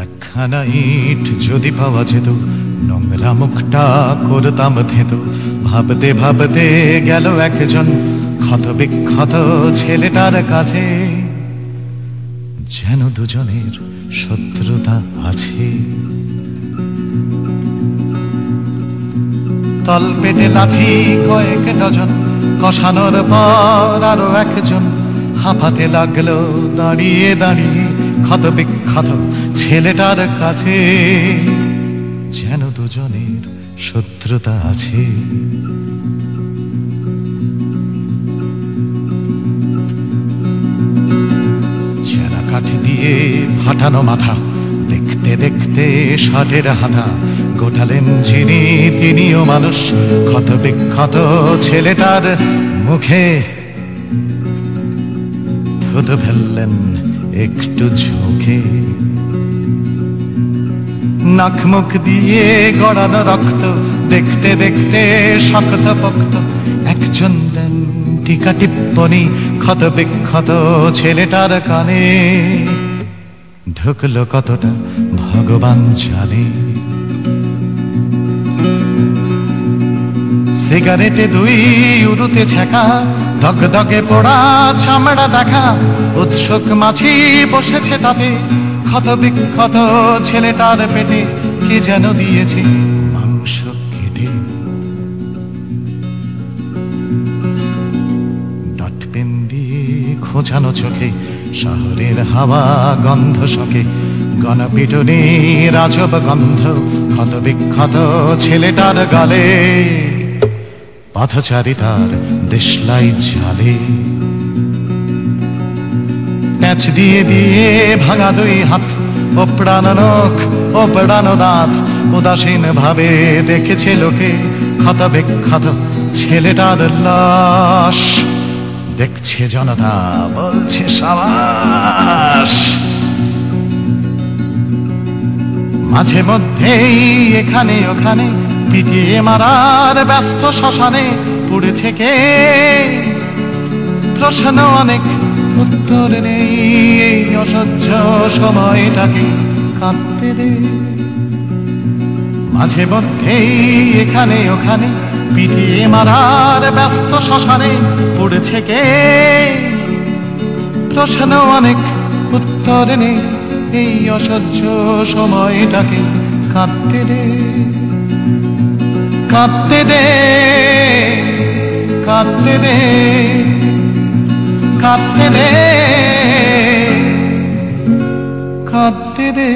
একখানা ইট যদি পাওয়া যেত, নোংরা মুখটা করতাম থেতো। ভাবতে ভাবতে গেল একজন ক্ষত বিক্ষত ছেলেটার কাছে, যেন দুজনের শত্রুতা আছে। তল পেটে লাঠি কয়েক ডজন, কষানোর পর আরো একজন হাঁপাতে লাগলো দাঁড়িয়ে দাঁড়িয়ে ক্ষত বিক্ষত ছেলেটার কাছে, যেন দুজনের শত্রুতা আছে। চেরা কাঠি দিয়ে ফাটানো মাথা, দেখতে দেখতে ষাটের হাতা, গোটালেন যিনি তিনিও মানুষ। ক্ষত বিক্ষত ছেলেটার মুখে থুতু ফেললেন একটু ঝুঁকে। নাক মুখ দিয়ে গড়ানো রক্ত, দেখতে দেখতে শক্ত পোক্ত। একজন দেন টিকা টিপ্পনি ক্ষত বিক্ষত ছেলেটার কানে, ঢুকলো কতটা ভগবান জানে। সিগারেটে দুই উরুতে ছেঁকা, দগদগে পোড়া চামড়া দেখা। উৎসুক মাছি বসেছে তাতে, ক্ষত বিক্ষত ছেলেটার পেটে কে যেন দিয়েছে মাংস কেটে। ডটপেন দিয়ে খোঁচানো চোখে, শহরের হাওয়া গন্ধ শোকে। গণপিটুনি রাজব গন্ধ, ক্ষত বিক্ষত ছেলেটার গালে। পথচারী তার দেশলাই ঝালে, প্যাঁচ দিয়ে দিয়ে ভাঙা দুই হাত, ওপড়ানো নখ ওপড়ানো দাঁত। উদাসীন ভাবে দেখেছে লোকে ক্ষত বিক্ষত ছেলেটার লাশ। দেখছে জনতা, বলছে সাবাস। মাঝে মধ্যেই এখানে ওখানে পিটিয়ে মারার ব্যস্ত শ্মশানে পড়েছে কে, প্রশ্ন অনেক উত্তর নেই। এই অসহ্য সময়টাকে কাঁদতে দে। মাঝে মধ্যেই এখানে ওখানে পিটিয়ে মারার ব্যস্ত শ্মশানে পড়েছে কে, প্রশ্ন অনেক উত্তর নেই। এই অসহ্য সময়টাকে কাঁদতে দে, কাঁদতে দে, কাঁদতে দে, কাঁদতে দে, কাঁদতে দে।